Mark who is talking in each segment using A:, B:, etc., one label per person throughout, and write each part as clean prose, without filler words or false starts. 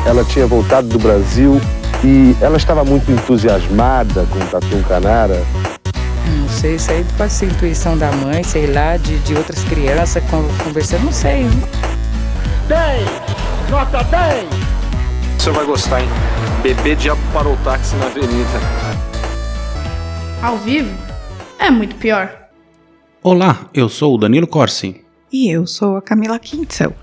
A: ela tinha voltado do Brasil e ela estava muito entusiasmada com o Tatu Canara.
B: Não sei, isso aí pode ser intuição da mãe, sei lá, de outras crianças conversando, não sei.
C: 10! Nota 10!
D: O senhor vai gostar, hein? Bebê diabo parou o táxi na avenida.
E: Ao vivo é muito pior.
F: Olá, eu sou o Danilo Corsi.
B: E eu sou a Camila Quintzel.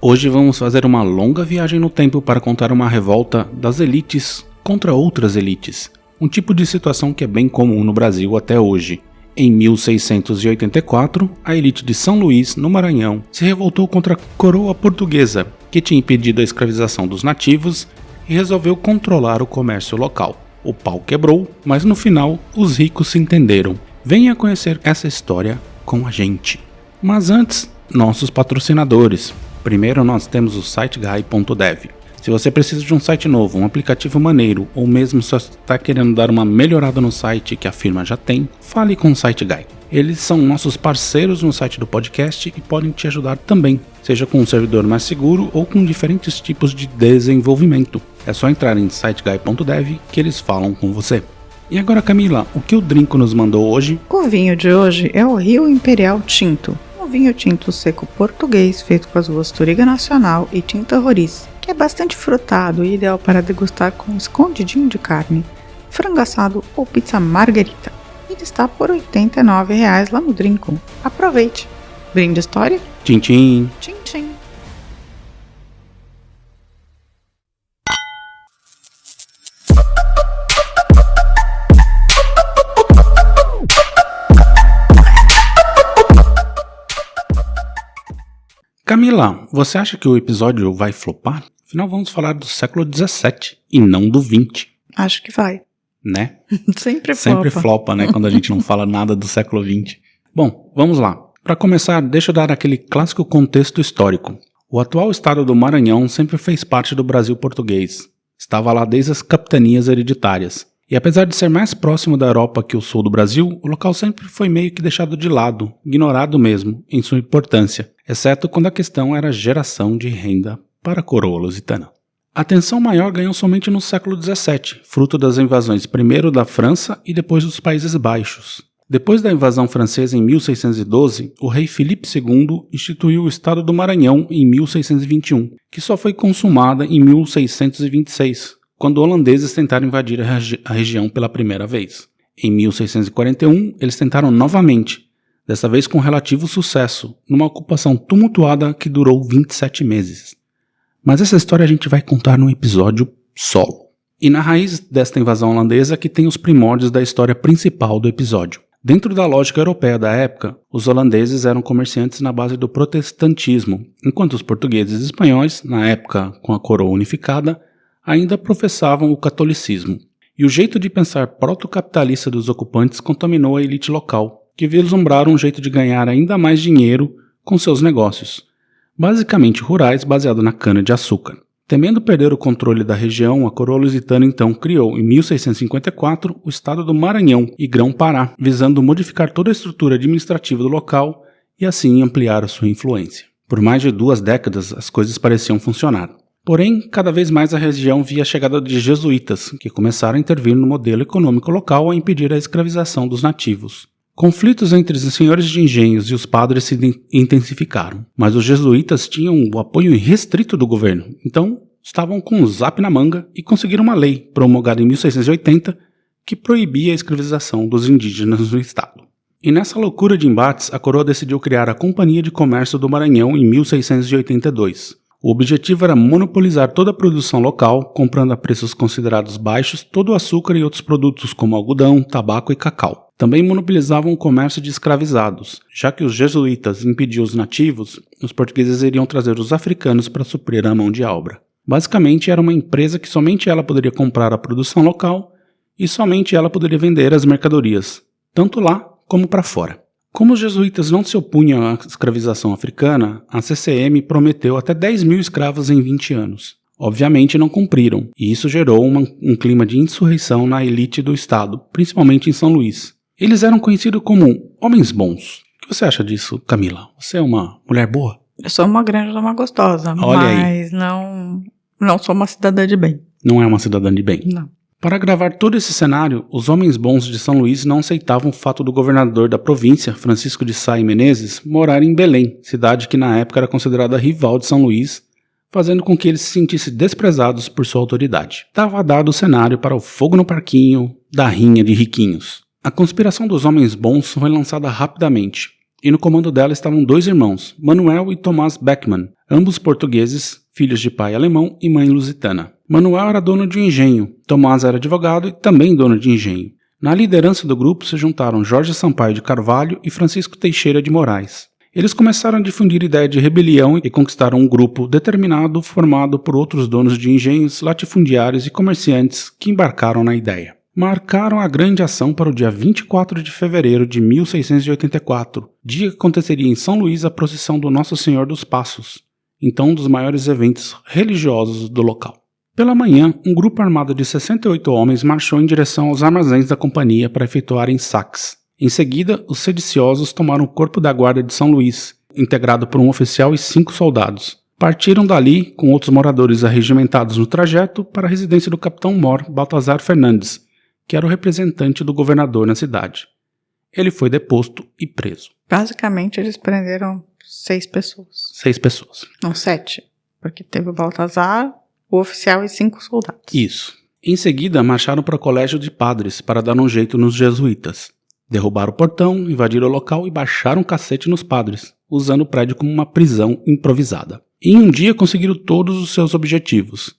F: Hoje vamos fazer uma longa viagem no tempo para contar uma revolta das elites contra outras elites. Um tipo de situação que é bem comum no Brasil até hoje. Em 1684, a elite de São Luís, no Maranhão, se revoltou contra a coroa portuguesa, que tinha impedido a escravização dos nativos e resolveu controlar o comércio local. O pau quebrou, mas no final os ricos se entenderam. Venha conhecer essa história com a gente. Mas antes, nossos patrocinadores. Primeiro nós temos o SiteGuy.dev. Se você precisa de um site novo, um aplicativo maneiro, ou mesmo só está querendo dar uma melhorada no site que a firma já tem, fale com o SiteGuy. Eles são nossos parceiros no site do podcast e podem te ajudar também, seja com um servidor mais seguro ou com diferentes tipos de desenvolvimento. É só entrar em SiteGuy.dev que eles falam com você. E agora, Camila, o que o Drinco nos mandou hoje?
B: O vinho de hoje é o Rio Imperial Tinto, um vinho tinto seco português feito com as uvas Touriga Nacional e Tinta Roriz, que é bastante frutado e ideal para degustar com um escondidinho de carne, frango assado ou pizza margarita. Ele está por R$ 89,00 lá no Drinco. Aproveite! Brinde história?
F: Tchim, tchim.
B: Tchim, tchim.
F: Camila, você acha que o episódio vai flopar? Afinal, vamos falar do século XVII e não do XX.
B: Acho que vai.
F: Né?
B: Sempre flopa.
F: Sempre flopa, né? Quando a gente não fala nada do século XX. Bom, vamos lá. Para começar, deixa eu dar aquele clássico contexto histórico. O atual estado do Maranhão sempre fez parte do Brasil português. Estava lá desde as capitanias hereditárias. E apesar de ser mais próximo da Europa que o sul do Brasil, o local sempre foi meio que deixado de lado, ignorado mesmo, em sua importância, exceto quando a questão era geração de renda para a coroa lusitana. A atenção maior ganhou somente no século XVII, fruto das invasões primeiro da França e depois dos Países Baixos. Depois da invasão francesa em 1612, o rei Filipe II instituiu o Estado do Maranhão em 1621, que só foi consumada em 1626, quando holandeses tentaram invadir a região pela primeira vez. Em 1641, eles tentaram novamente, dessa vez com relativo sucesso, numa ocupação tumultuada que durou 27 meses. Mas essa história a gente vai contar num episódio solo. E na raiz desta invasão holandesa que tem os primórdios da história principal do episódio. Dentro da lógica europeia da época, os holandeses eram comerciantes na base do protestantismo, enquanto os portugueses e espanhóis, na época com a coroa unificada, ainda professavam o catolicismo. E o jeito de pensar proto-capitalista dos ocupantes contaminou a elite local, que vislumbraram um jeito de ganhar ainda mais dinheiro com seus negócios, basicamente rurais baseado na cana-de-açúcar. Temendo perder o controle da região, a coroa lusitana então criou, em 1654, o estado do Maranhão e Grão-Pará, visando modificar toda a estrutura administrativa do local e assim ampliar a sua influência. Por mais de 2 décadas, as coisas pareciam funcionar. Porém, cada vez mais a região via a chegada de jesuítas, que começaram a intervir no modelo econômico local a impedir a escravização dos nativos. Conflitos entre os senhores de engenhos e os padres se intensificaram, mas os jesuítas tinham o apoio irrestrito do governo, então estavam com o zap na manga e conseguiram uma lei, promulgada em 1680, que proibia a escravização dos indígenas no estado. E nessa loucura de embates, a coroa decidiu criar a Companhia de Comércio do Maranhão em 1682. O objetivo era monopolizar toda a produção local, comprando a preços considerados baixos todo o açúcar e outros produtos como algodão, tabaco e cacau. Também monopolizavam o comércio de escravizados. Já que os jesuítas impediam os nativos, os portugueses iriam trazer os africanos para suprir a mão de obra. Basicamente, era uma empresa que somente ela poderia comprar a produção local e somente ela poderia vender as mercadorias, tanto lá como para fora. Como os jesuítas não se opunham à escravização africana, a CCM prometeu até 10.000 escravos em 20 anos. Obviamente não cumpriram, e isso gerou um clima de insurreição na elite do estado, principalmente em São Luís. Eles eram conhecidos como homens bons. O que você acha disso, Camila? Você é uma mulher boa?
B: Eu sou uma grande dama gostosa,
F: Olha
B: mas não Não sou uma cidadã de bem.
F: Não é uma cidadã de bem.
B: Não.
F: Para agravar todo esse cenário, os homens bons de São Luís não aceitavam o fato do governador da província, Francisco de Sá e Menezes, morar em Belém, cidade que na época era considerada rival de São Luís, fazendo com que eles se sentissem desprezados por sua autoridade. Estava dado o cenário para o fogo no parquinho da rinha de riquinhos. A conspiração dos homens bons foi lançada rapidamente, e no comando dela estavam 2 irmãos, Manuel e Tomás Beckmann, ambos portugueses, filhos de pai alemão e mãe lusitana. Manuel era dono de um engenho, Tomás era advogado e também dono de engenho. Na liderança do grupo se juntaram Jorge Sampaio de Carvalho e Francisco Teixeira de Moraes. Eles começaram a difundir ideia de rebelião e conquistaram um grupo determinado formado por outros donos de engenhos, latifundiários e comerciantes que embarcaram na ideia. Marcaram a grande ação para o dia 24 de fevereiro de 1684, dia que aconteceria em São Luís a procissão do Nosso Senhor dos Passos, então um dos maiores eventos religiosos do local. Pela manhã, um grupo armado de 68 homens marchou em direção aos armazéns da companhia para efetuarem saques. Em seguida, os sediciosos tomaram o corpo da guarda de São Luís, integrado por um oficial e 5 soldados. Partiram dali, com outros moradores arregimentados no trajeto, para a residência do capitão Mor Baltazar Fernandes, que era o representante do governador na cidade. Ele foi deposto e preso.
B: Basicamente, eles prenderam 6 pessoas.
F: 6 pessoas.
B: Não, 7. Porque teve o Baltazar, o oficial e 5 soldados.
F: Isso. Em seguida, marcharam para o colégio de padres para dar um jeito nos jesuítas. Derrubaram o portão, invadiram o local e baixaram o cacete nos padres, usando o prédio como uma prisão improvisada. Em um dia conseguiram todos os seus objetivos.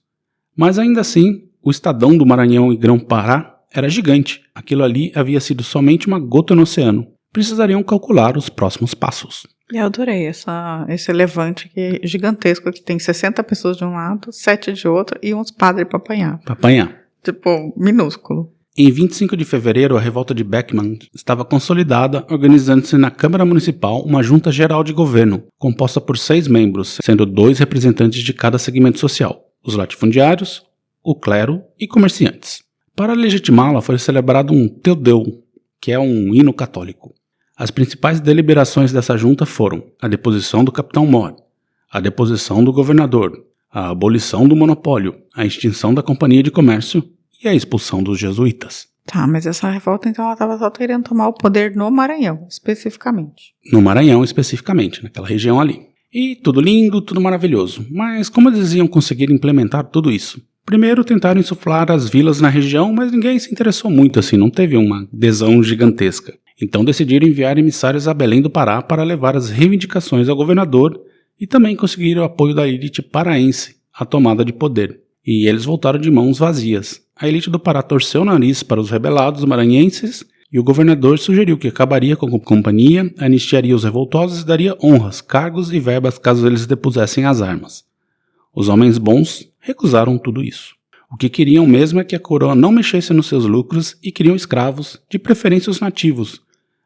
F: Mas ainda assim, o Estadão do Maranhão e Grão-Pará era gigante. Aquilo ali havia sido somente uma gota no oceano. Precisariam calcular os próximos passos.
B: E eu adorei esse levante gigantesco que tem 60 pessoas de um lado, 7 de outro e uns padres para apanhar.
F: Para apanhar.
B: Tipo, minúsculo.
F: Em 25 de fevereiro, a revolta de Beckmann estava consolidada, organizando-se na Câmara Municipal uma junta geral de governo, composta por 6 membros, sendo 2 representantes de cada segmento social, os latifundiários, o clero e comerciantes. Para legitimá-la, foi celebrado um Tedeum, que é um hino católico. As principais deliberações dessa junta foram a deposição do capitão Mor, a deposição do governador, a abolição do monopólio, a extinção da companhia de comércio e a expulsão dos jesuítas.
B: Tá, mas essa revolta então ela estava só querendo tomar o poder no Maranhão, especificamente.
F: No Maranhão especificamente, naquela região ali. E tudo lindo, tudo maravilhoso. Mas como eles iam conseguir implementar tudo isso? Primeiro tentaram insuflar as vilas na região, mas ninguém se interessou muito assim, não teve uma adesão gigantesca. Então decidiram enviar emissários a Belém do Pará para levar as reivindicações ao governador e também conseguiram o apoio da elite paraense à tomada de poder. E eles voltaram de mãos vazias. A elite do Pará torceu o nariz para os rebelados maranhenses e o governador sugeriu que acabaria com a companhia, anistiaria os revoltosos e daria honras, cargos e verbas caso eles depusessem as armas. Os homens bons recusaram tudo isso. O que queriam mesmo é que a coroa não mexesse nos seus lucros e queriam escravos, de preferência os nativos,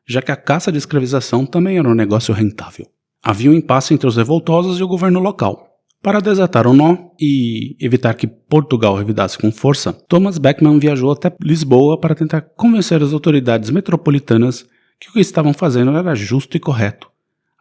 F: já que a caça de escravização também era um negócio rentável. Havia um impasse entre os revoltosos e o governo local. Para desatar o nó e evitar que Portugal revidasse com força, Thomas Beckmann viajou até Lisboa para tentar convencer as autoridades metropolitanas que o que estavam fazendo era justo e correto,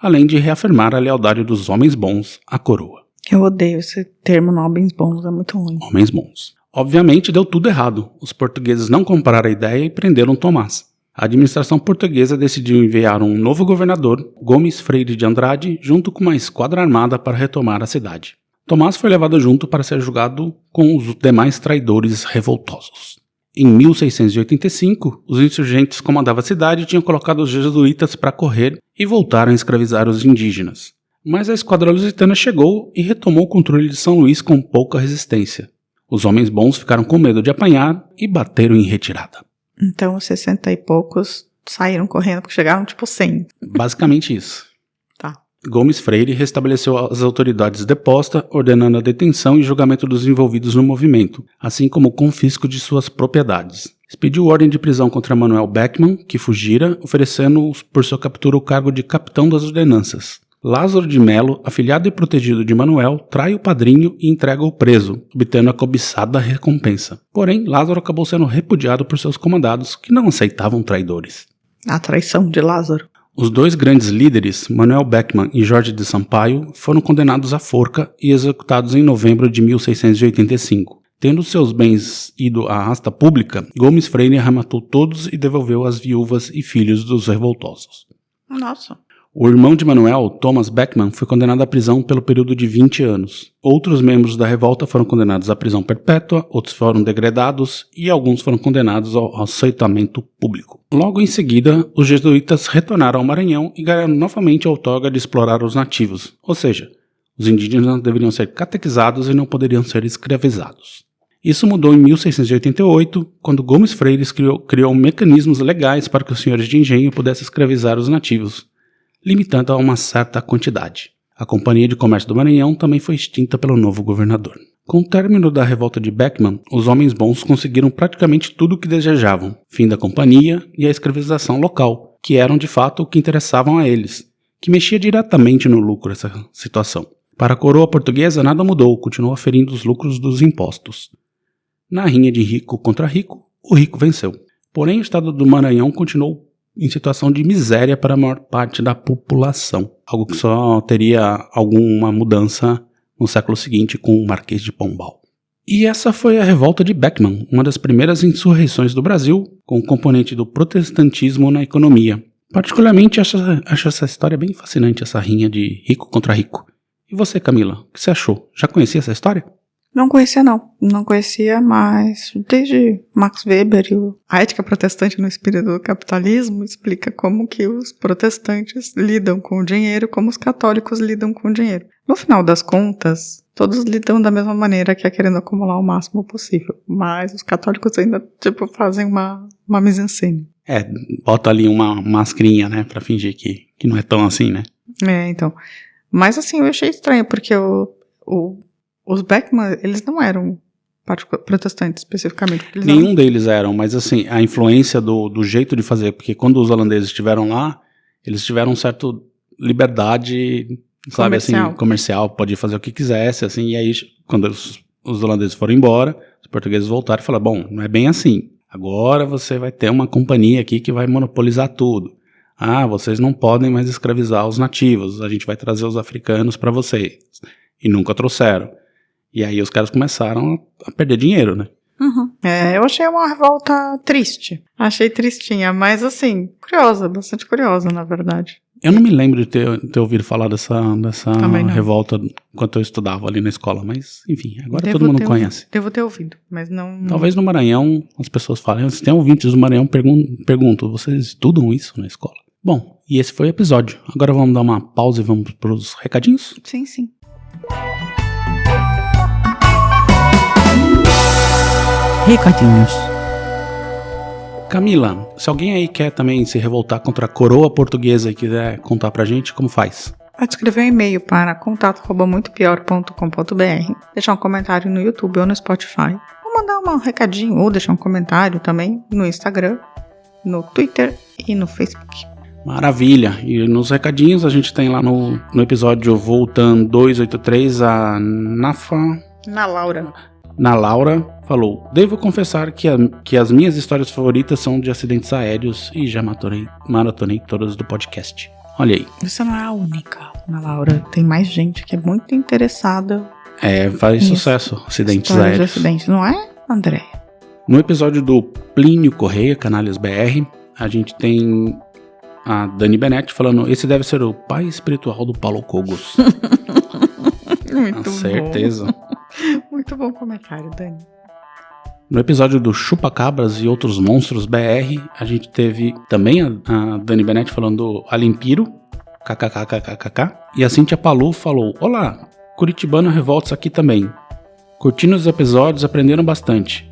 F: além de reafirmar a lealdade dos homens bons à coroa.
B: Eu odeio esse termo homens bons, é muito ruim.
F: Homens bons. Obviamente deu tudo errado. Os portugueses não compraram a ideia e prenderam Tomás. A administração portuguesa decidiu enviar um novo governador, Gomes Freire de Andrade, junto com uma esquadra armada para retomar a cidade. Tomás foi levado junto para ser julgado com os demais traidores revoltosos. Em 1685, os insurgentes que comandavam a cidade tinham colocado os jesuítas para correr e voltaram a escravizar os indígenas. Mas a esquadra lusitana chegou e retomou o controle de São Luís com pouca resistência. Os homens bons ficaram com medo de apanhar e bateram em retirada.
B: Então os 60 e poucos saíram correndo porque chegaram tipo 100.
F: Basicamente isso.
B: Tá.
F: Gomes Freire restabeleceu as autoridades depostas, ordenando a detenção e julgamento dos envolvidos no movimento, assim como o confisco de suas propriedades. Expediu ordem de prisão contra Manuel Beckmann, que fugira, oferecendo por sua captura o cargo de capitão das ordenanças. Lázaro de Melo, afilhado e protegido de Manuel, trai o padrinho e entrega o preso, obtendo a cobiçada recompensa. Porém, Lázaro acabou sendo repudiado por seus comandados, que não aceitavam traidores.
B: A traição de Lázaro.
F: Os dois grandes líderes, Manuel Beckmann e Jorge de Sampaio, foram condenados à forca e executados em novembro de 1685. Tendo seus bens ido à asta pública, Gomes Freire arrematou todos e devolveu às viúvas e filhos dos revoltosos.
B: Nossa.
F: O irmão de Manuel, Thomas Beckmann, foi condenado à prisão pelo período de 20 anos. Outros membros da revolta foram condenados à prisão perpétua, outros foram degradados e alguns foram condenados ao aceitamento público. Logo em seguida, os jesuítas retornaram ao Maranhão e ganharam novamente a outorga de explorar os nativos, ou seja, os indígenas deveriam ser catequizados e não poderiam ser escravizados. Isso mudou em 1688, quando Gomes Freire criou mecanismos legais para que os senhores de engenho pudessem escravizar os nativos, limitando a uma certa quantidade. A Companhia de Comércio do Maranhão também foi extinta pelo novo governador. Com o término da revolta de Beckmann, os homens bons conseguiram praticamente tudo o que desejavam, fim da companhia e a escravização local, que eram de fato o que interessavam a eles, que mexia diretamente no lucro essa situação. Para a coroa portuguesa nada mudou, continuou aferindo os lucros dos impostos. Na rinha de rico contra rico, o rico venceu. Porém, o estado do Maranhão continuou em situação de miséria para a maior parte da população, algo que só teria alguma mudança no século seguinte com o Marquês de Pombal. E essa foi a revolta de Beckmann, uma das primeiras insurreições do Brasil, com o componente do protestantismo na economia. Particularmente acho essa história bem fascinante, essa rinha de rico contra rico. E você, Camila, o que você achou? Já conhecia essa história?
B: Não conhecia, não. Não conhecia, mas desde Max Weber e a ética protestante no espírito do capitalismo explica como que os protestantes lidam com o dinheiro, como os católicos lidam com o dinheiro. No final das contas, todos lidam da mesma maneira, que é querendo acumular o máximo possível. Mas os católicos ainda, fazem uma mise-en-scène.
F: Bota ali uma mascarinha, né, pra fingir que não é tão assim, né?
B: Então. Mas assim, eu achei estranho, porque os Beckmann, eles não eram protestantes especificamente.
F: Nenhum deles eram, mas assim, a influência do jeito de fazer, porque quando os holandeses estiveram lá, eles tiveram certa liberdade, sabe, assim, comercial, podia fazer o que quisesse, assim, e aí quando os holandeses foram embora, os portugueses voltaram e falaram, bom, não é bem assim, agora você vai ter uma companhia aqui que vai monopolizar tudo. Vocês não podem mais escravizar os nativos, a gente vai trazer os africanos para vocês. E nunca trouxeram. E aí os caras começaram a perder dinheiro, né?
B: Uhum. Eu achei uma revolta triste. Achei tristinha, mas assim, curiosa, bastante curiosa, na verdade.
F: Eu não me lembro de ter ouvido falar dessa revolta enquanto eu estudava ali na escola, mas enfim, agora todo mundo conhece.
B: Devo ter ouvido, mas não...
F: Talvez no Maranhão as pessoas falem, se tem ouvintes do Maranhão, pergunto, vocês estudam isso na escola? Bom, e esse foi o episódio. Agora vamos dar uma pausa e vamos para os recadinhos?
B: Sim.
G: Recadinhos.
F: Camila, se alguém aí quer também se revoltar contra a coroa portuguesa e quiser contar pra gente, como faz?
B: Pode escrever um e-mail para contato@muitopior.com.br, deixar um comentário no YouTube ou no Spotify, ou mandar um recadinho, ou deixar um comentário também no Instagram, no Twitter e no Facebook.
F: Maravilha! E nos recadinhos a gente tem lá no episódio Voltando 283 a Na Laura falou, devo confessar que as minhas histórias favoritas são de acidentes aéreos e já maratonei todas do podcast. Olha aí.
B: Você não é a única, Ana Laura. Tem mais gente que é muito interessada.
F: Faz sucesso, acidentes
B: aéreos. De acidentes, não é, André?
F: No episódio do Plínio Correia, Canalhas BR, a gente tem a Dani Benetti falando, esse deve ser o pai espiritual do Paulo Cogos.
B: Muito
F: certeza.
B: Bom. Muito bom comentário, Dani.
F: No episódio do Chupa-Cabras e Outros Monstros BR, a gente teve também a Dani Benetti falando do Alimpiro, kkkkkk, e a Cíntia Palu falou, olá, Curitibano Revoltos aqui também. Curtindo os episódios, aprenderam bastante.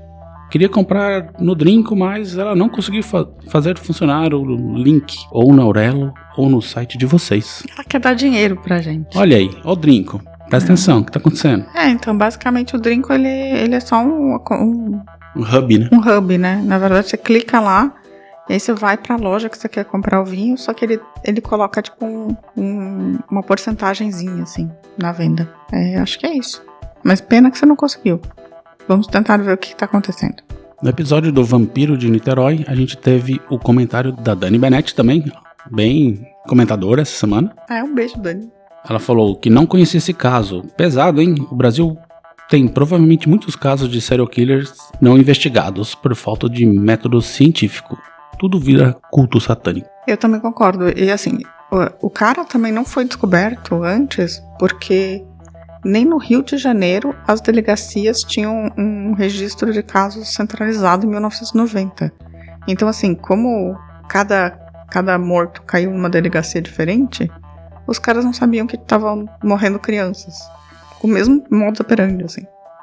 F: Queria comprar no Drinco, mas ela não conseguiu fazer funcionar o link, ou na Aurelo, ou no site de vocês.
B: Ela quer dar dinheiro pra gente.
F: Olha aí, ó o Drinco. Presta atenção, o que tá acontecendo?
B: Então basicamente o Drinco ele é só um
F: hub, né?
B: Um hub, né? Na verdade você clica lá, e aí você vai pra loja que você quer comprar o vinho, só que ele coloca tipo uma porcentagenzinha assim na venda. Acho que é isso. Mas pena que você não conseguiu. Vamos tentar ver o que tá acontecendo.
F: No episódio do Vampiro de Niterói, a gente teve o comentário da Dani Benetti também, bem comentadora essa semana.
B: Um beijo, Dani.
F: Ela falou que não conhecia esse caso. Pesado, hein? O Brasil tem provavelmente muitos casos de serial killers não investigados por falta de método científico. Tudo vira culto satânico.
B: Eu também concordo. E assim, o cara também não foi descoberto antes porque nem no Rio de Janeiro as delegacias tinham um registro de casos centralizado em 1990. Então assim, como cada morto caiu numa delegacia diferente, os caras não sabiam que estavam morrendo crianças. Com o mesmo modus operandi, assim.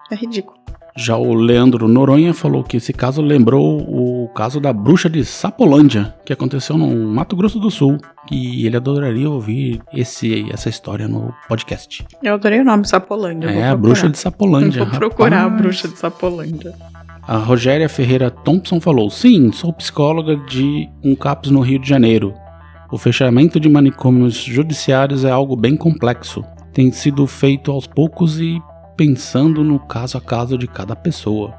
B: É ridículo.
F: Já o Leandro Noronha falou que esse caso lembrou o caso da bruxa de Sapolândia, que aconteceu no Mato Grosso do Sul, e ele adoraria ouvir essa história no podcast.
B: Eu adorei o nome Sapolândia.
F: A bruxa de Sapolândia.
B: Vou procurar a bruxa de Sapolândia.
F: A Rogéria Ferreira Thompson falou: sim, sou psicóloga de um CAPS no Rio de Janeiro. O fechamento de manicômios judiciários é algo bem complexo. Tem sido feito aos poucos e pensando no caso a caso de cada pessoa.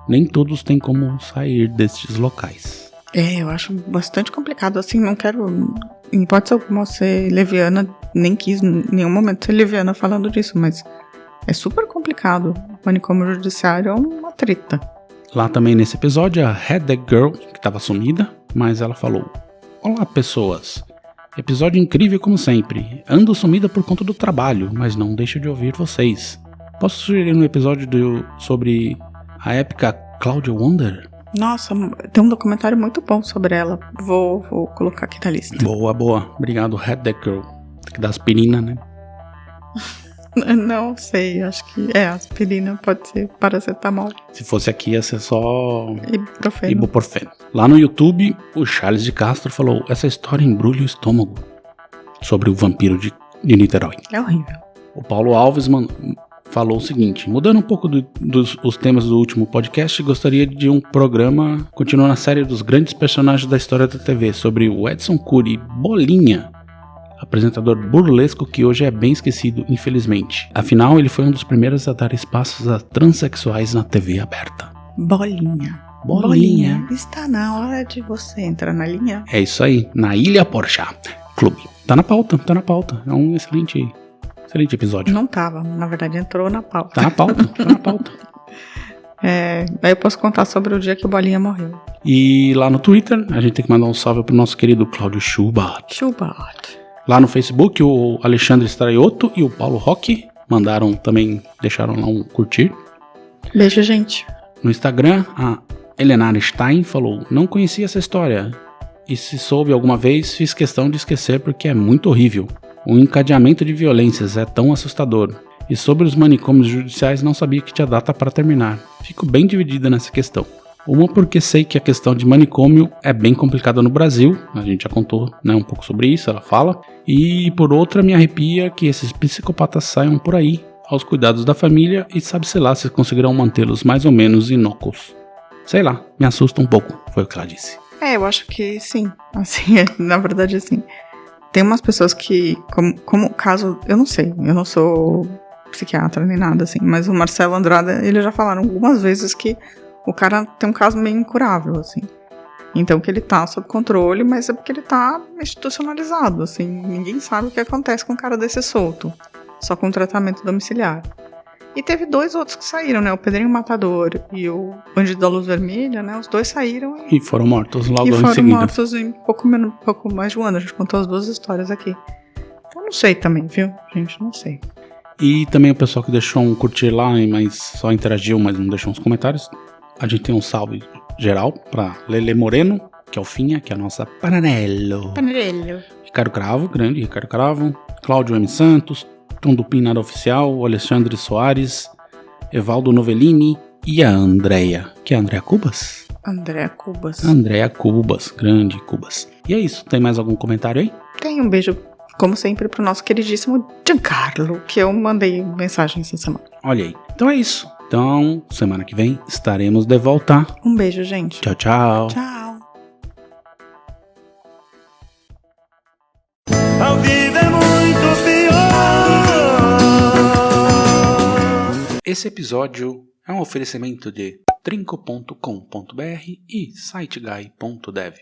F: Nem todos têm como sair destes locais.
B: Eu acho bastante complicado. Assim, não quero, em hipótese alguma, ser leviana. Nem quis em nenhum momento ser leviana falando disso, mas é super complicado. O manicômio judiciário é uma treta.
F: Lá também nesse episódio, a Head That Girl, que estava sumida, mas ela falou: olá pessoas, episódio incrível como sempre. Ando sumida por conta do trabalho, mas não deixo de ouvir vocês. Posso sugerir um episódio sobre a épica Claudia Wonder?
B: Nossa, tem um documentário muito bom sobre ela. Vou colocar aqui na lista.
F: Boa. Obrigado, Head That Girl. Tem que dar aspirina, né?
B: Não sei, acho que aspirina pode ser paracetamol.
F: Se fosse aqui ia ser só ibuprofeno. Lá no YouTube, o Charles de Castro falou: essa história embrulha o estômago, sobre o vampiro de Niterói.
B: É horrível.
F: O Paulo Alves falou o seguinte: mudando um pouco dos temas do último podcast, gostaria de um programa continuando a série dos grandes personagens da história da TV, sobre o Edson Cury Bolinha, apresentador burlesco que hoje é bem esquecido, infelizmente. Afinal, ele foi um dos primeiros a dar espaços a transexuais na TV aberta.
B: Bolinha. Está na hora de você entrar na linha.
F: É isso aí, na Ilha Porchat Clube. Tá na pauta. É um excelente episódio.
B: Não tava, na verdade entrou na pauta.
F: Tá na pauta.
B: Daí eu posso contar sobre o dia que o Bolinha morreu.
F: E lá no Twitter, a gente tem que mandar um salve pro nosso querido Cláudio Schubart. Lá no Facebook, o Alexandre Straiotto e o Paulo Roque deixaram lá um curtir.
B: Beijo, gente.
F: No Instagram, a Helenara Stein falou: não conhecia essa história, e se soube alguma vez, fiz questão de esquecer porque é muito horrível. O encadeamento de violências é tão assustador. E sobre os manicômios judiciais, não sabia que tinha data para terminar. Fico bem dividida nessa questão. Uma porque sei que a questão de manicômio é bem complicada no Brasil, a gente já contou um pouco sobre isso, ela fala. E por outra, me arrepia que esses psicopatas saiam por aí, aos cuidados da família, e sabe-se lá se conseguirão mantê-los mais ou menos inócuos. Sei lá, me assusta um pouco, foi o que ela disse.
B: Eu acho que sim, assim, na verdade assim. Tem umas pessoas que, como o caso, eu não sei, eu não sou psiquiatra nem nada assim, mas o Marcelo Andrade, eles já falaram algumas vezes que o cara tem um caso meio incurável, assim. Então que ele tá sob controle, mas é porque ele tá institucionalizado, assim. Ninguém sabe o que acontece com um cara desse solto, só com tratamento domiciliar. E teve 2 outros que saíram, né? O Pedrinho Matador e o Bandido da Luz Vermelha, né? Os 2 saíram
F: e foram mortos logo em seguida.
B: E foram mortos em pouco mais de um ano. A gente contou as 2 histórias aqui. Então não sei também, viu? Gente, não sei.
F: E também o pessoal que deixou um curtir lá, mas só interagiu, mas não deixou uns comentários. A gente tem um salve geral pra Lele Moreno, que é o Finha, que é a nossa Panarello. Ricardo Cravo, grande Ricardo Cravo. Cláudio M. Santos, Tom Dupin Nada Oficial, Alexandre Soares, Evaldo Novellini e a Andrea, que é a Andrea Cubas?
B: Andrea Cubas,
F: grande Cubas. E é isso, tem mais algum comentário aí?
B: Tem um beijo, como sempre, pro nosso queridíssimo Giancarlo, que eu mandei mensagem essa semana.
F: Olha aí, então é isso. Então, semana que vem estaremos de volta.
B: Um beijo, gente.
F: Tchau, tchau.
B: Tchau.
C: A vida é muito pior.
F: Esse episódio é um oferecimento de trinco.com.br e siteguy.dev.